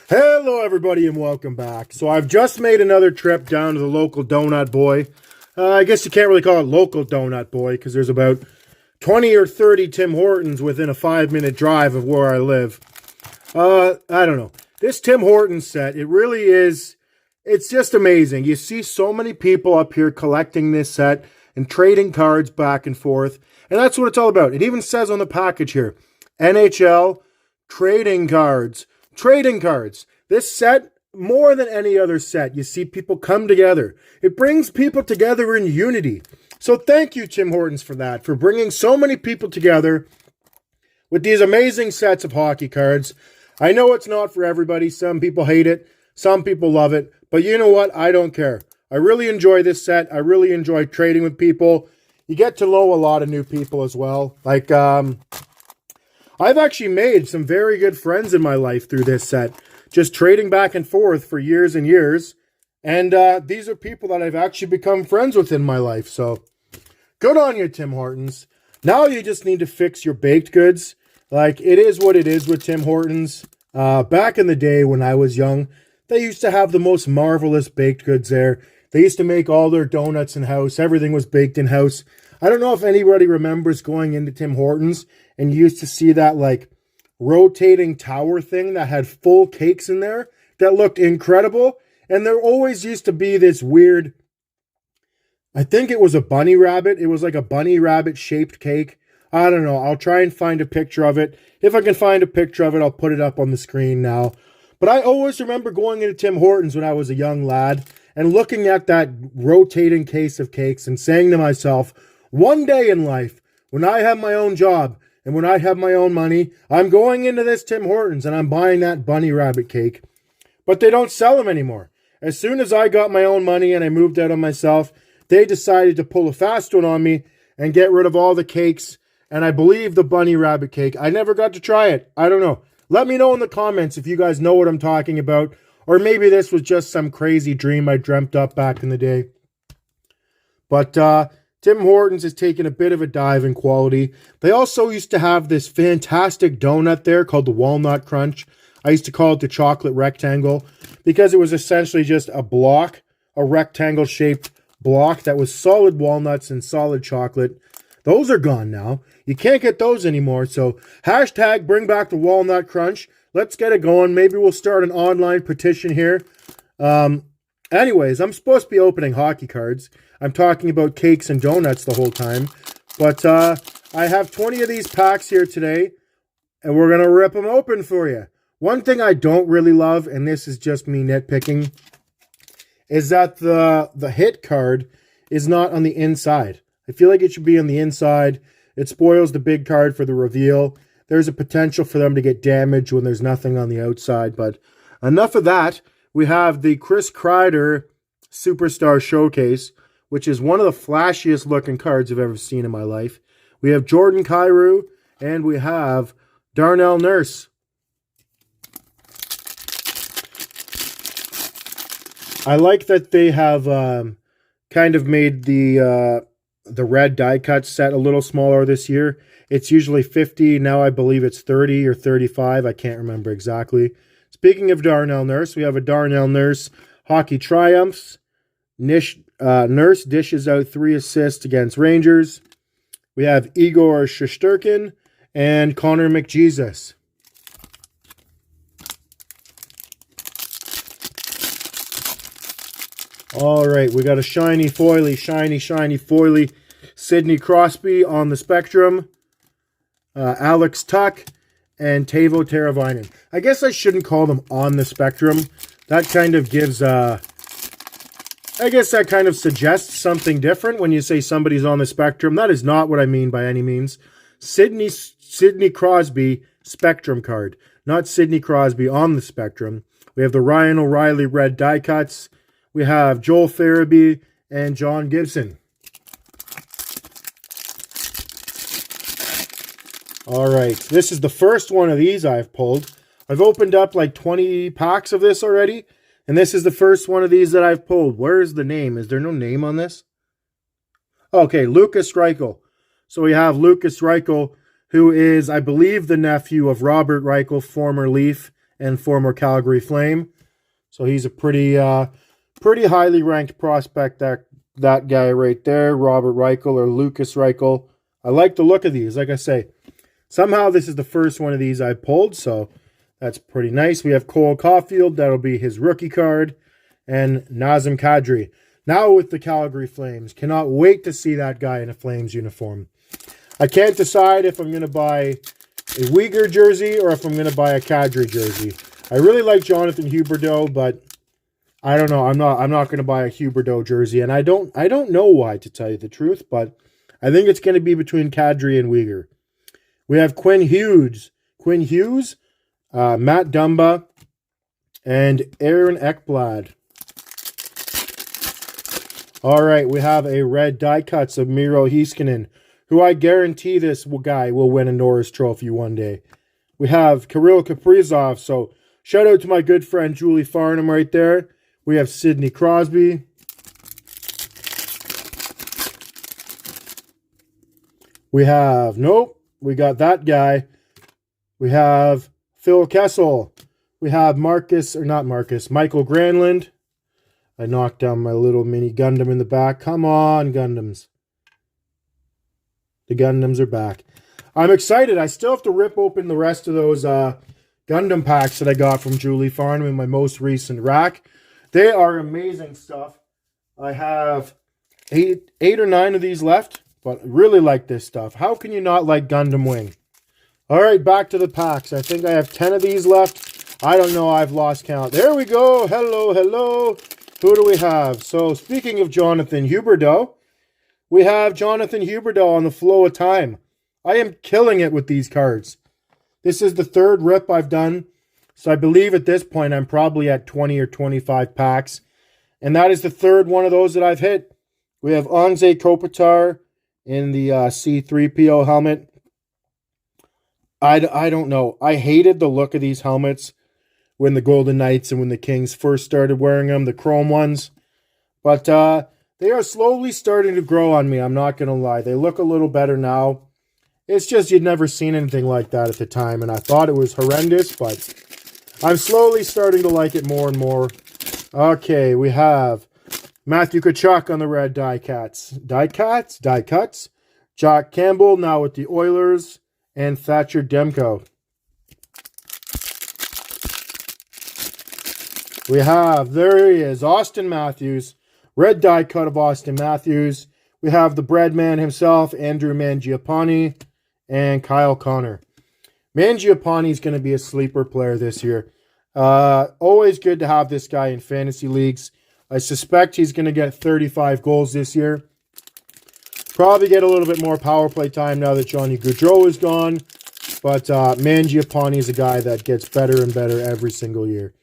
Hello everybody and welcome back. So I've just made another trip down to the local donut boy. I guess you can't really call it local donut boy because there's about 20 or 30 Tim Hortons within a 5-minute drive of where I live. I don't know. This Tim Hortons set, it really is, it's just amazing. You see so many people up here collecting this set and trading cards back and forth. And that's what it's all about. It even says on the package here, NHL trading cards. Trading cards. This set, more than any other set, you see people come together. It brings people together in unity. So thank you, Tim Hortons, for that, for bringing so many people together with these amazing sets of hockey cards. I know it's not for everybody. Some people hate it. Some people love it. But you know what? I don't care. I really enjoy this set. I really enjoy trading with people. You get to know a lot of new people as well. Like, I've actually made some very good friends in my life through this set, just trading back and forth for years and years. And these are people that I've actually become friends with in my life. So good on you, Tim Hortons. Now you just need to fix your baked goods. Like, it is what it is with Tim Hortons. Back in the day when I was young, they used to have the most marvelous baked goods there. They used to make all their donuts in-house. Everything was baked in-house. I don't know if anybody remembers going into Tim Hortons and you used to see that like rotating tower thing that had full cakes in there that looked incredible. And there always used to be this weird, I think it was a bunny rabbit. It was like a bunny rabbit shaped cake. I don't know. I'll try and find a picture of it. If I can find a picture of it, I'll put it up on the screen now. But I always remember going into Tim Hortons when I was a young lad and looking at that rotating case of cakes and saying to myself, one day in life, when I have my own job and when I have my own money, I'm going into this Tim Hortons and I'm buying that bunny rabbit cake. But they don't sell them anymore. As soon as I got my own money and I moved out on myself, they decided to pull a fast one on me and get rid of all the cakes. And I believe the bunny rabbit cake. I never got to try it. I don't know. Let me know in the comments if you guys know what I'm talking about. Or maybe this was just some crazy dream I dreamt up back in the day. But Tim Hortons has taken a bit of a dive in quality. They also used to have this fantastic donut there called the Walnut Crunch. I used to call it the chocolate rectangle because it was essentially just a block, a rectangle-shaped block that was solid walnuts and solid chocolate. Those are gone now. You can't get those anymore. So hashtag bring back the Walnut Crunch. Let's get it going. Maybe we'll start an online petition here. Anyways, I'm supposed to be opening hockey cards. I'm talking about cakes and donuts the whole time. But I have 20 of these packs here today, and we're going to rip them open for you. One thing I don't really love, and this is just me nitpicking, is that the hit card is not on the inside. I feel like it should be on the inside. It spoils the big card for the reveal. There's a potential for them to get damaged when there's nothing on the outside. But enough of that. We have the Chris Kreider Superstar Showcase, which is one of the flashiest looking cards I've ever seen in my life. We have Jordan Kyrou, and we have Darnell Nurse. I like that they have kind of made the red die cut set a little smaller this year. It's usually 50. Now I believe it's 30 or 35. I can't remember exactly. Speaking of Darnell Nurse, we have a Darnell Nurse Hockey Triumphs. Nurse dishes out 3 assists against Rangers. We have Igor Shesterkin and Connor McJesus. All right, we got a shiny foily Sidney Crosby on the Spectrum. Alex Tuck and Teuvo Teravainen. I guess I shouldn't call them on the Spectrum. That kind of gives, I guess that kind of suggests something different when you say somebody's on the Spectrum. That is not what I mean by any means. Sidney Crosby Spectrum card, not Sidney Crosby on the Spectrum. We have the Ryan O'Reilly red die cuts. We have Joel Farabee and John Gibson. All right, this is the first one of these I've pulled. I've opened up like 20 packs of this already, and this is the first one of these that I've pulled. Where is the name? Is there no name on this? Okay, Lucas Reichel. So we have Lucas Reichel, who is, I believe, the nephew of Robert Reichel, former Leaf, and former Calgary Flame. So he's a pretty highly ranked prospect, that guy right there, Robert Reichel or Lucas Reichel. I like the look of these. Like I say, somehow this is the first one of these I pulled, so that's pretty nice. We have Cole Caulfield. That'll be his rookie card. And Nazem Kadri. Now with the Calgary Flames. Cannot wait to see that guy in a Flames uniform. I can't decide if I'm going to buy a Uyghur jersey or if I'm going to buy a Kadri jersey. I really like Jonathan Huberdeau, but I don't know. I'm not going to buy a Huberdeau jersey, and I don't know why, to tell you the truth, but I think it's going to be between Kadri and Uyghur. We have Quinn Hughes, Matt Dumba, and Aaron Ekblad. All right, we have a red die cuts of Miro Heiskanen, who I guarantee this guy will win a Norris Trophy one day. We have Kirill Kaprizov, so shout out to my good friend Julie Farnham right there. We have Sidney Crosby. We have, we got that guy. We have Phil Kessel. We have Michael Granlund. I knocked down my little mini Gundam in the back. Come on, Gundams. The Gundams are back. I'm excited. I still have to rip open the rest of those Gundam packs that I got from Julie Farnham in my most recent rack. They are amazing stuff. I have eight or nine of these left, but I really like this stuff. How can you not like Gundam Wing? All right, back to the packs. I think I have 10 of these left. I don't know. I've lost count. There we go. Hello. Who do we have? So, speaking of Jonathan Huberdeau, we have Jonathan Huberdeau on the flow of time. I am killing it with these cards. This is the third rip I've done. So, I believe at this point I'm probably at 20 or 25 packs. And that is the third one of those that I've hit. We have Anze Kopitar in the C-3PO helmet. I don't know. I hated the look of these helmets when the Golden Knights and when the Kings first started wearing them, the chrome ones. But they are slowly starting to grow on me, I'm not going to lie. They look a little better now. It's just you'd never seen anything like that at the time, and I thought it was horrendous, but I'm slowly starting to like it more and more. Okay, we have Matthew Tkachuk on the red die cuts. Jack Campbell now with the Oilers, and Thatcher Demko. We have, there he is, Austin Matthews. Red die cut of Austin Matthews. We have the bread man himself, Andrew Mangiapane, and Kyle Connor. Mangiapane is going to be a sleeper player this year. Always good to have this guy in fantasy leagues. I suspect he's going to get 35 goals this year. Probably get a little bit more power play time now that Johnny Gaudreau is gone. But Mangiapane is a guy that gets better and better every single year.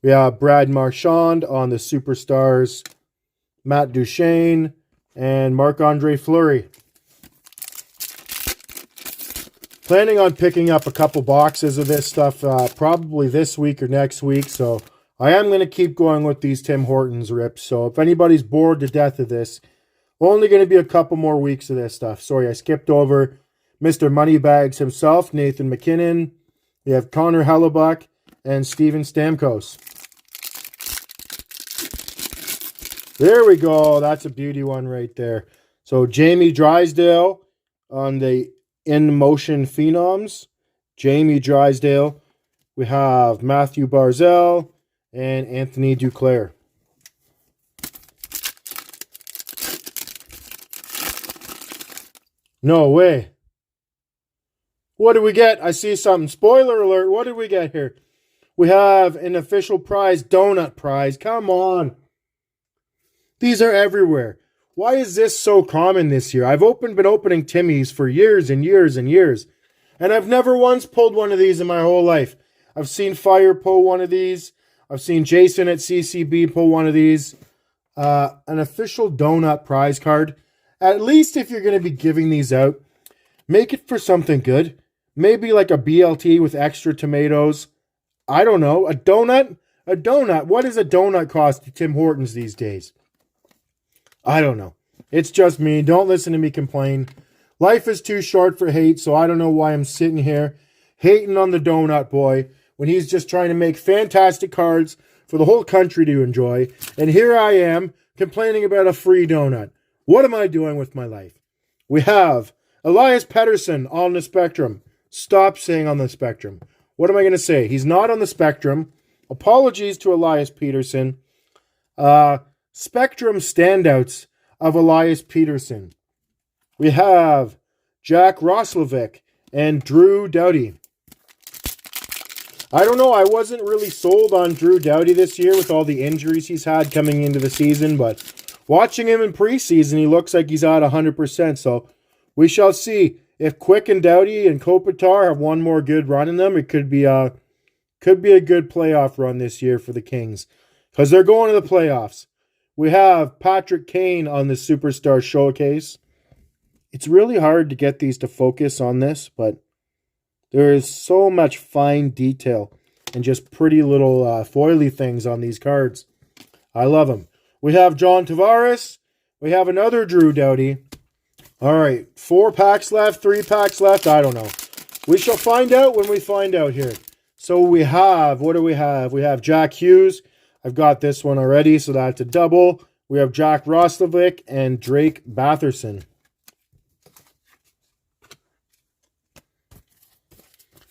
We have Brad Marchand on the Superstars, Matt Duchene, and Marc-Andre Fleury. Planning on picking up a couple boxes of this stuff probably this week or next week. So I am going to keep going with these Tim Hortons rips. So if anybody's bored to death of this, only going to be a couple more weeks of this stuff. Sorry, I skipped over Mr. Moneybags himself, Nathan McKinnon. We have Connor Hellebuck and Steven Stamkos. There we go. That's a beauty one right there. So Jamie Drysdale on the In Motion Phenoms. Jamie Drysdale. We have Matthew Barzell and Anthony Duclair. No way. What do we get? I see something. Spoiler alert. What did we get here? We have an official prize, donut prize. Come on. These are everywhere. Why is this so common this year? I've been opening Timmy's for years and years and years. And I've never once pulled one of these in my whole life. I've seen Fire pull one of these. I've seen Jason at CCB pull one of these. An official donut prize card. At least if you're going to be giving these out, make it for something good. Maybe like a BLT with extra tomatoes. I don't know. A donut? A donut. What does a donut cost to Tim Hortons these days? I don't know. It's just me. Don't listen to me complain. Life is too short for hate, so I don't know why I'm sitting here hating on the donut boy when he's just trying to make fantastic cards for the whole country to enjoy. And here I am complaining about a free donut. What am I doing with my life? We have Elias Pettersson on the spectrum. Stop saying on the spectrum. What am I going to say? He's not on the spectrum. Apologies to Elias Pettersson. Spectrum standouts of Elias Pettersson. We have Jack Roslovic and Drew Doughty. I don't know. I wasn't really sold on Drew Doughty this year with all the injuries he's had coming into the season, but watching him in preseason, he looks like he's at 100%. So we shall see. If Quick and Doughty and Kopitar have one more good run in them, it could be a good playoff run this year for the Kings, because they're going to the playoffs. We have Patrick Kane on the Superstar Showcase. It's really hard to get these to focus on this, but there is so much fine detail and just pretty little foily things on these cards. I love them. We have John Tavares. We have another Drew Doughty. All right, 4 packs left, 3 packs left. I don't know. We shall find out when we find out here. So we have, what do we have? We have Jack Hughes. I've got this one already, so that's a double. We have Jack Roslovic and Drake Batherson.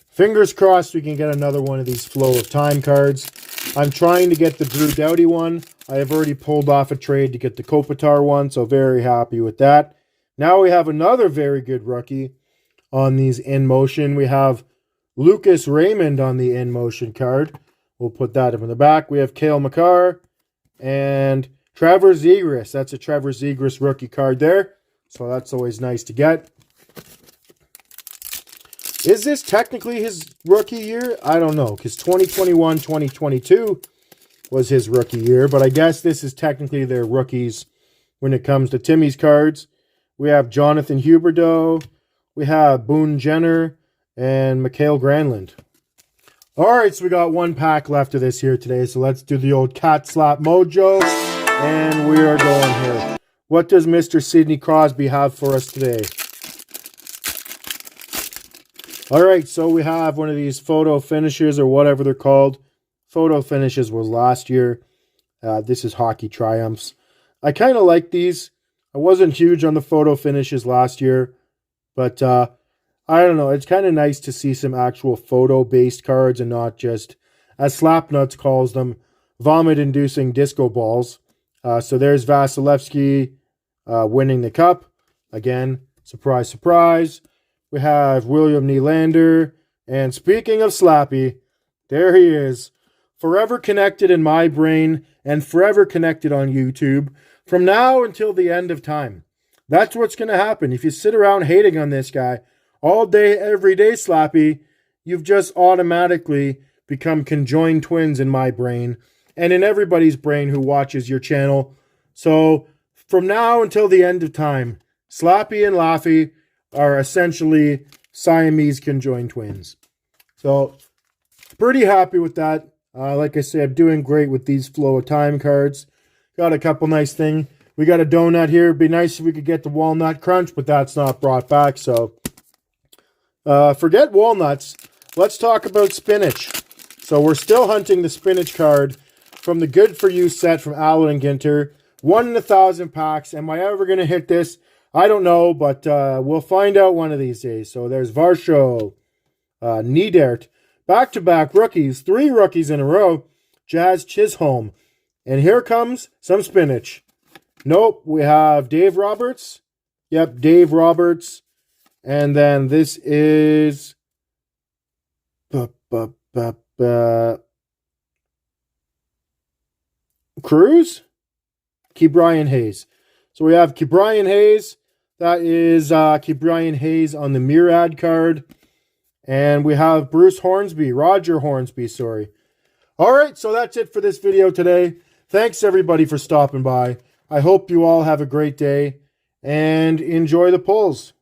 Fingers crossed we can get another one of these Flow of Time cards. I'm trying to get the Drew Doughty one. I have already pulled off a trade to get the Kopitar one, so very happy with that. Now we have another very good rookie on these in motion. We have Lucas Raymond on the in motion card. We'll put that in the back. We have Cale Makar and Trevor Zegras. That's a Trevor Zegras rookie card there. So that's always nice to get. Is this technically his rookie year? I don't know, because 2021-2022 was his rookie year. But I guess this is technically their rookies when it comes to Timmy's cards. We have Jonathan Huberdeau. We have Boone Jenner and Mikhail Granlund. All right, so we got 1 pack left of this here today. So let's do the old cat slap mojo. And we are going here. What does Mr. Sidney Crosby have for us today? All right, so we have one of these photo finishes or whatever they're called. Photo finishes was last year. This is Hockey Triumphs. I kind of like these. I wasn't huge on the photo finishes last year, but I don't know. It's kind of nice to see some actual photo-based cards and not just, as Slapnuts calls them, vomit-inducing disco balls. So there's Vasilevsky winning the cup. Again, surprise, surprise. We have William Nylander. And speaking of Slappy, there he is. Forever connected in my brain and forever connected on YouTube. From now until the end of time. That's what's going to happen. If you sit around hating on this guy all day, every day, Slappy, you've just automatically become conjoined twins in my brain and in everybody's brain who watches your channel. So from now until the end of time, Slappy and Laffy are essentially Siamese conjoined twins. So pretty happy with that. Like I said, I'm doing great with these Flow of Time cards. Got a couple nice things. We got a donut here. It'd be nice if we could get the walnut crunch, but that's not brought back. So forget walnuts. Let's talk about spinach. So we're still hunting the spinach card from the Good For You set from Allen and Ginter. 1 in 1,000 packs. Am I ever going to hit this? I don't know, but we'll find out one of these days. So there's Varsho, Niedert. Back-to-back rookies. 3 rookies in a row. Jazz Chisholm. And here comes some spinach. Nope, we have Dave Roberts. Yep, Dave Roberts. And then this is Cruz? Ke'Bryan Hayes. So we have Ke'Bryan Hayes. That is Ke'Bryan Hayes on the Murad card. And we have Roger Hornsby, sorry. All right, so that's it for this video today. Thanks, everybody, for stopping by. I hope you all have a great day and enjoy the pulls.